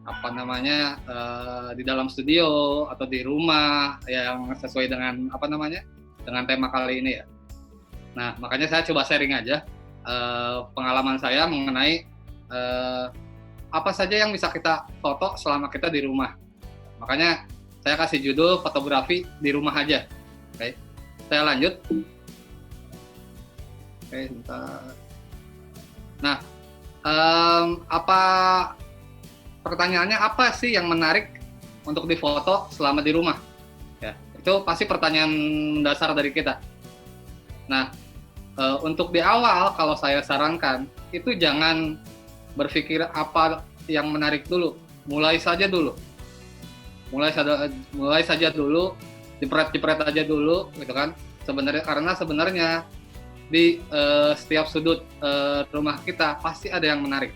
apa namanya, di dalam studio atau di rumah yang sesuai dengan apa namanya, dengan tema kali ini ya. Nah, makanya saya coba sharing aja pengalaman saya mengenai apa saja yang bisa kita foto selama kita di rumah. Makanya saya kasih judul fotografi di rumah aja. Oke, saya lanjut. Oke, sebentar. Nah, apa pertanyaannya apa sih yang menarik untuk difoto selama di rumah? Ya, itu pasti pertanyaan dasar dari kita. Nah, untuk di awal kalau saya sarankan itu jangan berpikir apa yang menarik dulu, mulai saja dulu, mulai saja dulu, jepret aja dulu, gitu kan? Sebenarnya di setiap sudut rumah kita pasti ada yang menarik,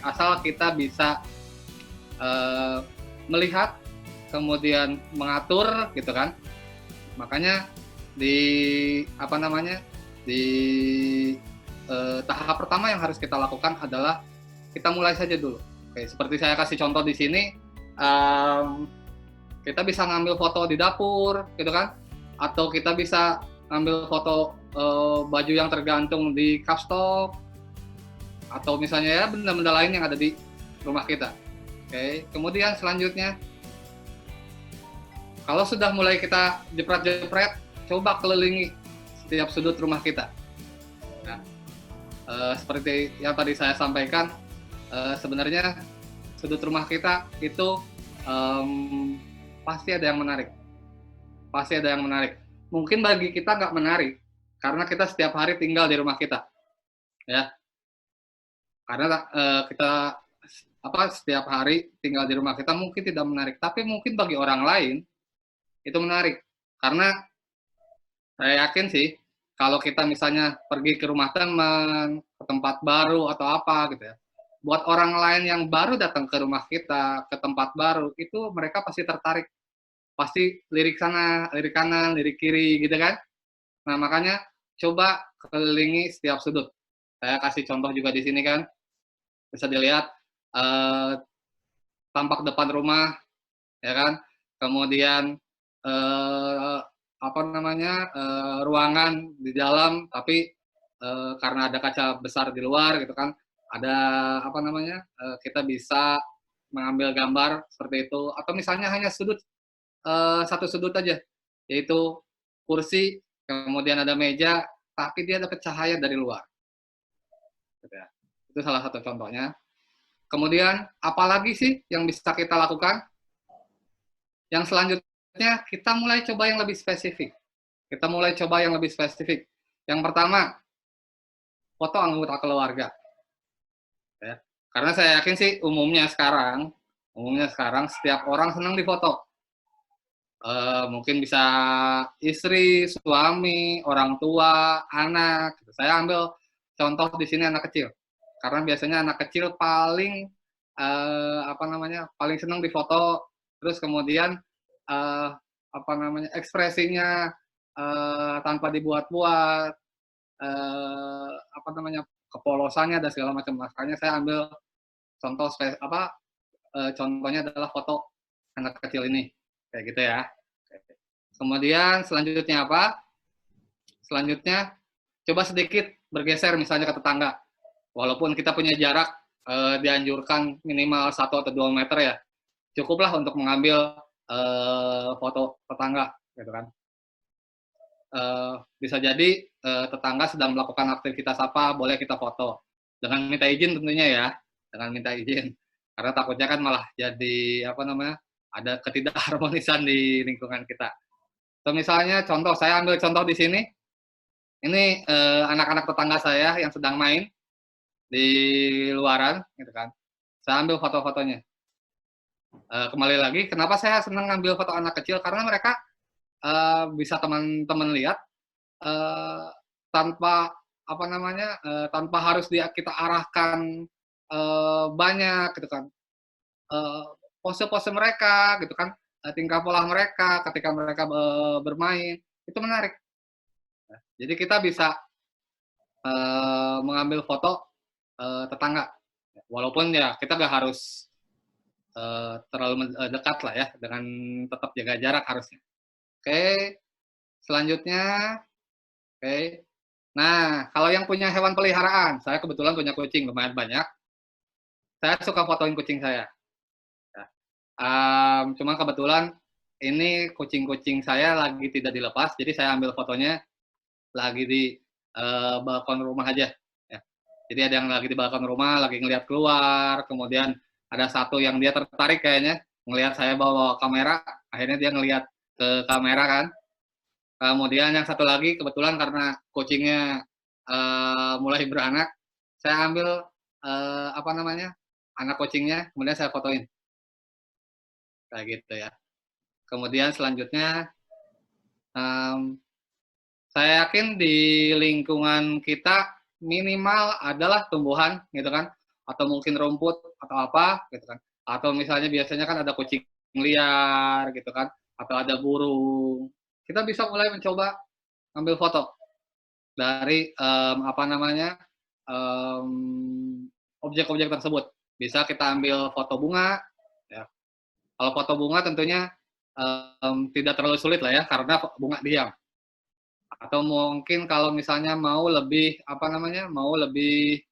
asal kita bisa melihat, kemudian mengatur, gitu kan? Makanya di apa namanya di tahap pertama yang harus kita lakukan adalah kita mulai saja dulu. Oke, seperti saya kasih contoh di sini, kita bisa ngambil foto di dapur, gitu kan? Atau kita bisa ngambil foto baju yang tergantung di kapstok, atau misalnya ya benda-benda lain yang ada di rumah kita. Oke, kemudian selanjutnya, kalau sudah mulai kita jepret-jepret, coba kelilingi setiap sudut rumah kita. Nah, seperti yang tadi saya sampaikan, sebenarnya sudut rumah kita itu pasti ada yang menarik. Pasti ada yang menarik. Mungkin bagi kita nggak menarik, karena kita setiap hari tinggal di rumah kita, ya. Karena kita setiap hari tinggal di rumah kita mungkin tidak menarik, tapi mungkin bagi orang lain itu menarik. Karena saya yakin sih, kalau kita misalnya pergi ke rumah teman, ke tempat baru atau apa gitu ya, buat orang lain yang baru datang ke rumah kita, ke tempat baru, itu mereka pasti tertarik. Pasti lirik sana, lirik kanan, lirik kiri gitu kan. Nah, makanya coba kelilingi setiap sudut. Saya kasih contoh juga di sini kan, bisa dilihat tampak depan rumah, ya kan. Kemudian ruangan di dalam, tapi karena ada kaca besar di luar gitu kan, ada kita bisa mengambil gambar seperti itu. Atau misalnya hanya satu sudut aja, yaitu kursi, kemudian ada meja, tapi dia dapat cahaya dari luar. Gitu ya. Itu salah satu contohnya. Kemudian apalagi sih yang bisa kita lakukan? Yang selanjutnya kita mulai coba yang lebih spesifik. Yang pertama, foto anggota keluarga. Ya. Karena saya yakin sih umumnya sekarang setiap orang senang difoto. Mungkin bisa istri, suami, orang tua, anak. Saya ambil contoh di sini anak kecil. Karena biasanya anak kecil paling paling senang difoto, terus kemudian ekspresinya tanpa dibuat-buat, kepolosannya dan segala macam. Makanya saya ambil contoh contohnya adalah foto anak kecil ini, kayak gitu ya. Kemudian selanjutnya apa? Selanjutnya coba sedikit bergeser misalnya ke tetangga. Walaupun kita punya jarak dianjurkan minimal 1 atau 2 meter ya, cukuplah untuk mengambil foto tetangga, gitu kan. Bisa jadi tetangga sedang melakukan aktivitas apa, boleh kita foto. Dengan minta izin tentunya ya, Karena takutnya kan malah jadi ada ketidakharmonisan di lingkungan kita. So, misalnya saya ambil contoh di sini, ini anak-anak tetangga saya yang sedang main di luaran, gitu kan. Saya ambil foto-fotonya. Kembali lagi, kenapa saya senang ngambil foto anak kecil? Karena mereka bisa teman-teman lihat tanpa tanpa harus kita arahkan banyak, gitu kan. Pose-pose mereka, gitu kan, tingkah pola mereka ketika mereka bermain itu menarik. Jadi kita bisa mengambil foto tetangga. Walaupun ya kita nggak harus terlalu dekat lah ya, dengan tetap jaga jarak harusnya. Oke, selanjutnya, oke. Nah, kalau yang punya hewan peliharaan, saya kebetulan punya kucing lumayan banyak. Saya suka fotoin kucing saya. Ya. Cuma kebetulan ini kucing-kucing saya lagi tidak dilepas, jadi saya ambil fotonya lagi di balkon rumah aja. Ya. Jadi ada yang lagi di balkon rumah, lagi ngelihat keluar, kemudian ada satu yang dia tertarik kayaknya, ngelihat saya bawa kamera, akhirnya dia ngelihat ke kamera kan. Kemudian yang satu lagi kebetulan karena kucingnya mulai beranak, saya ambil apa namanya anak kucingnya, kemudian saya fotoin kayak gitu ya. Kemudian selanjutnya, um, saya yakin di lingkungan kita minimal adalah tumbuhan gitu kan, atau mungkin rumput atau apa gitu kan, atau misalnya biasanya kan ada kucing liar gitu kan, atau ada burung. Kita bisa mulai mencoba ambil foto dari apa namanya objek-objek tersebut. Bisa kita ambil foto bunga. Ya. Kalau foto bunga tentunya tidak terlalu sulit lah ya karena bunga diam. Atau mungkin kalau misalnya mau lebih apa namanya mau lebih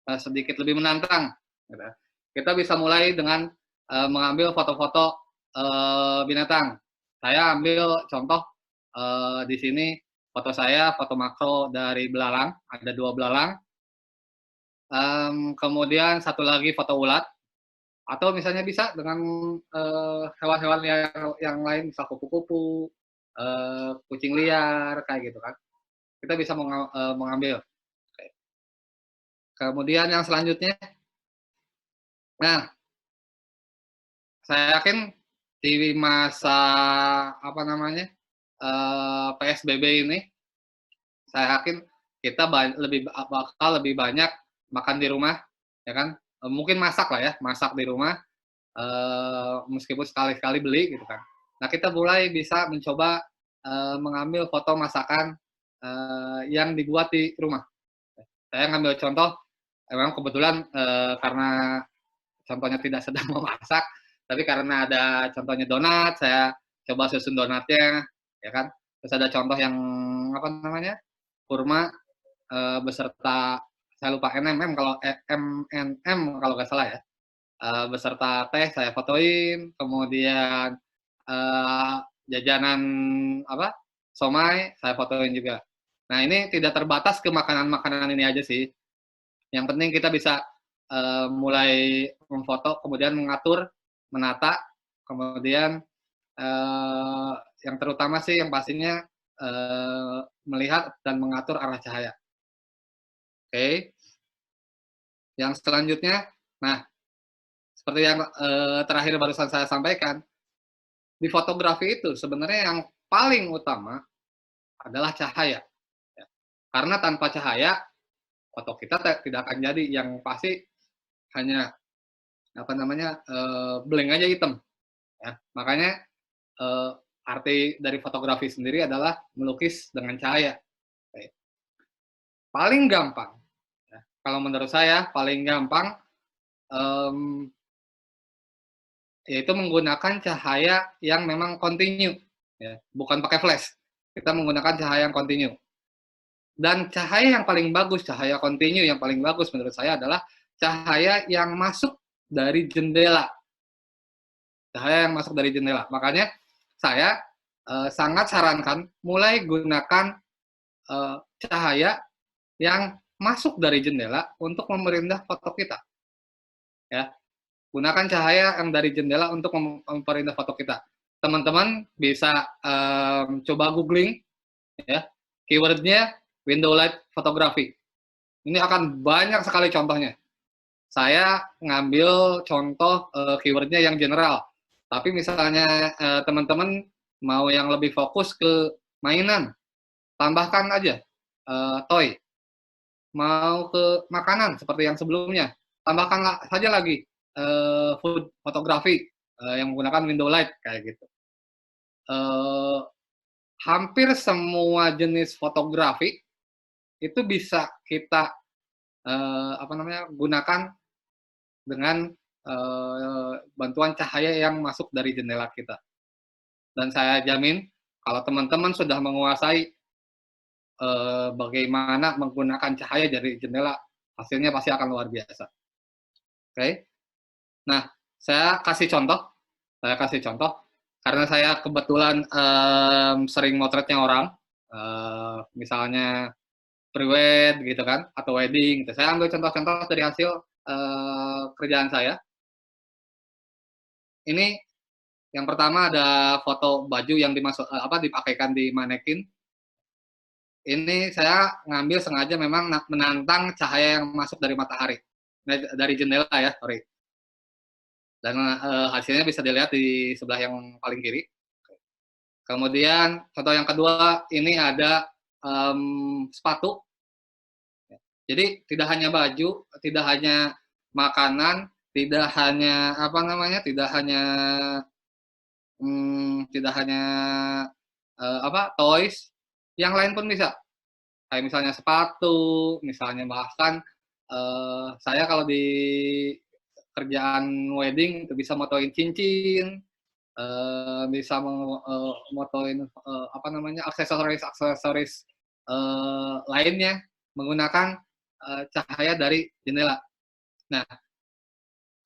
sedikit lebih menantang, gitu. Kita bisa mulai dengan mengambil foto-foto binatang. Saya ambil contoh di sini foto saya, foto makro dari belalang, ada 2 belalang. Kemudian satu lagi foto ulat, atau misalnya bisa dengan hewan-hewan yang lain, misal kupu-kupu, kucing liar, kayak gitu kan. Kita bisa mengambil. Kemudian yang selanjutnya, nah, saya yakin di masa apa namanya PSBB ini, saya yakin kita bakal lebih banyak makan di rumah, ya kan? Mungkin masak lah ya, masak di rumah, meskipun sekali-sekali beli gitu kan. Nah kita mulai bisa mencoba mengambil foto masakan yang dibuat di rumah. Saya ngambil contoh, memang kebetulan karena contohnya tidak sedang memasak, tapi karena ada contohnya donat, saya coba susun donatnya, ya kan. Terus ada contoh yang apa namanya kurma beserta saya lupa NMM kalau MNM kalau nggak salah ya, beserta teh saya fotoin, kemudian uh, jajanan apa somai saya fotoin juga. Nah ini tidak terbatas ke makanan-makanan ini aja sih. Yang penting kita bisa mulai memfoto, kemudian mengatur, menata, kemudian uh, yang terutama sih yang pastinya melihat dan mengatur arah cahaya. Oke. Yang selanjutnya, nah seperti yang terakhir barusan saya sampaikan, di fotografi itu sebenarnya yang paling utama adalah cahaya. Ya. Karena tanpa cahaya, foto kita tidak akan jadi. Yang pasti hanya apa namanya blank aja hitam. Ya. Makanya arti dari fotografi sendiri adalah melukis dengan cahaya. Oke. Paling gampang, ya. Kalau menurut saya paling gampang yaitu menggunakan cahaya yang memang kontinu, ya. Bukan pakai flash. Kita menggunakan cahaya yang kontinu. Dan cahaya yang paling bagus, cahaya kontinu yang paling bagus menurut saya adalah cahaya yang masuk dari jendela. Cahaya yang masuk dari jendela. Makanya saya sangat sarankan mulai gunakan cahaya yang masuk dari jendela untuk memperindah foto kita. Ya, gunakan cahaya yang dari jendela untuk memperindah foto kita. Teman-teman bisa coba googling, ya, keywordnya window light photography. Ini akan banyak sekali contohnya. Saya ngambil contoh keywordnya yang general. Tapi misalnya teman-teman mau yang lebih fokus ke mainan, tambahkan aja toy. Mau ke makanan seperti yang sebelumnya, tambahkan saja lagi food photography yang menggunakan window light kayak gitu. Hampir semua jenis fotografi itu bisa kita apa namanya gunakan dengan bantuan cahaya yang masuk dari jendela kita. Dan saya jamin kalau teman-teman sudah menguasai bagaimana menggunakan cahaya dari jendela, hasilnya pasti akan luar biasa. Oke. Nah, saya kasih contoh karena saya kebetulan sering motretnya orang, misalnya pre-wed gitu kan, atau wedding gitu. Saya ambil contoh-contoh dari hasil kerjaan saya. Ini yang pertama ada foto baju yang dipakaikan di manekin. Ini saya ngambil sengaja memang menantang cahaya yang masuk dari matahari, dari jendela ya, sorry. Dan hasilnya bisa dilihat di sebelah yang paling kiri. Kemudian contoh yang kedua, ini ada sepatu. Jadi tidak hanya baju, tidak hanya makanan, tidak hanya toys, yang lain pun bisa. Kayak misalnya sepatu, misalnya bahkan saya kalau di kerjaan wedding itu bisa motoin cincin, bisa motoin aksesoris lainnya menggunakan cahaya dari jendela. Nah,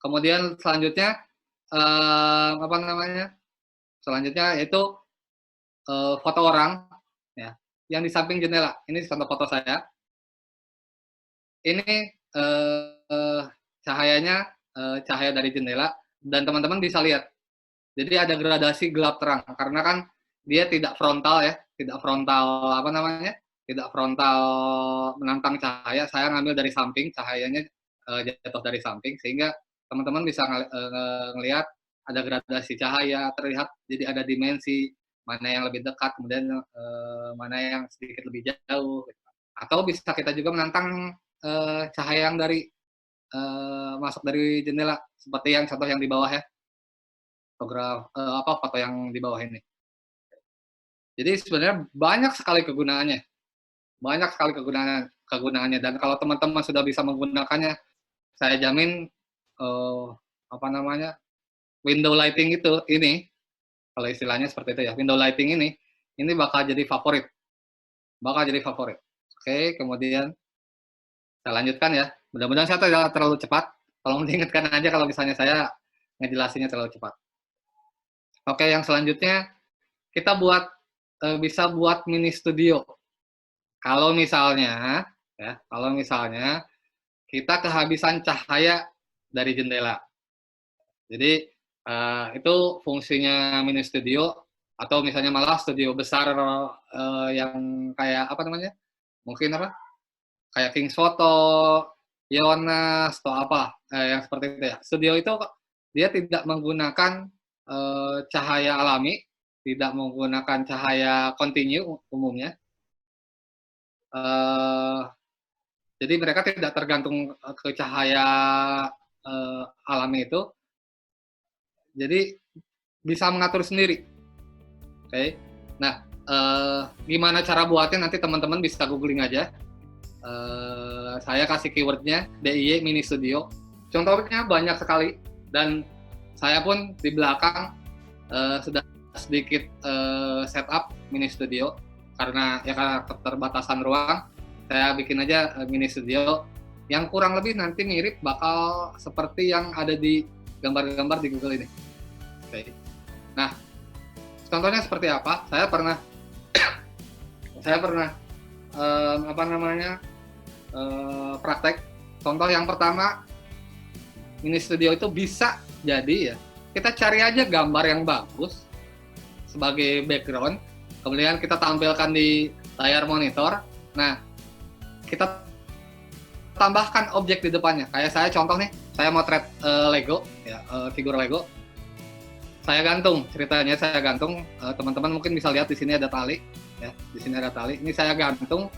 kemudian selanjutnya selanjutnya yaitu foto orang ya yang di samping jendela. Ini contoh foto saya. Ini cahayanya cahaya dari jendela dan teman-teman bisa lihat. Jadi ada gradasi gelap terang karena kan dia tidak frontal ya, tidak frontal menantang cahaya. Saya ngambil dari samping, cahayanya jatuh dari samping sehingga teman-teman bisa ngelihat ada gradasi cahaya terlihat, jadi ada dimensi mana yang lebih dekat, kemudian mana yang sedikit lebih jauh. Atau bisa kita juga menantang cahaya yang dari masuk dari jendela seperti yang contoh yang di bawah ya, foto yang di bawah ini. Jadi sebenarnya banyak sekali kegunaannya dan kalau teman-teman sudah bisa menggunakannya, saya jamin window lighting ini kalau istilahnya seperti itu ya, window lighting ini bakal jadi favorit. Oke, kemudian saya lanjutkan ya. Mudah-mudahan saya tidak terlalu cepat. Tolong diingatkan aja kalau misalnya saya ngejelasinnya terlalu cepat. Oke, yang selanjutnya kita bisa buat mini studio. Kalau misalnya kita kehabisan cahaya dari jendela. Jadi itu fungsinya mini studio atau misalnya malah studio besar yang kayak mungkin kayak Kings Photo, Yonas atau yang seperti itu ya. Studio itu dia tidak menggunakan cahaya alami, tidak menggunakan cahaya kontinu umumnya. Jadi mereka tidak tergantung ke cahaya alami itu. Jadi bisa mengatur sendiri. Oke. Nah, gimana cara buatnya nanti teman-teman bisa googling aja. Saya kasih keywordnya DIY Mini Studio. Contohnya banyak sekali dan saya pun di belakang sudah sedikit setup mini studio karena keterbatasan ruang. Saya bikin aja mini studio yang kurang lebih nanti mirip bakal seperti yang ada di gambar-gambar di Google ini. Oke. Nah, contohnya seperti apa? Saya pernah praktek. Contoh yang pertama, mini studio itu bisa jadi ya, kita cari aja gambar yang bagus sebagai background, kemudian kita tampilkan di layar monitor. Nah, kita tambahkan objek di depannya. Kayak saya contoh nih, saya motret Lego, ya, figur Lego. Saya gantung, teman-teman mungkin bisa lihat di sini ada tali, ya, di sini ada tali. Ini saya gantung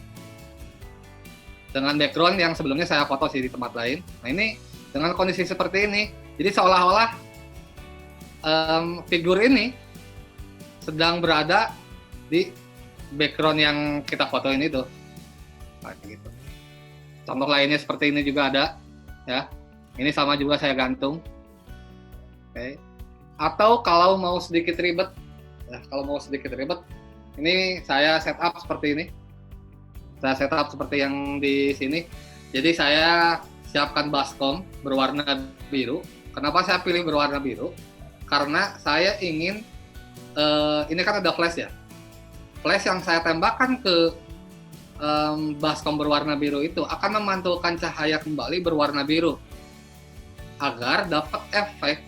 dengan background yang sebelumnya saya foto sih di tempat lain. Nah ini dengan kondisi seperti ini, jadi seolah-olah figur ini sedang berada di background yang kita fotoin itu. Nah, gitu. Contoh lainnya seperti ini juga ada, ya. Ini sama juga saya gantung. Oke. Atau kalau mau sedikit ribet, ini saya setup seperti ini. Saya setup seperti yang di sini. Jadi saya siapkan baskom berwarna biru. Kenapa saya pilih berwarna biru? Karena saya ingin, ini kan ada flash ya. Flash yang saya tembakkan ke baskom berwarna biru itu akan memantulkan cahaya kembali berwarna biru agar dapat efek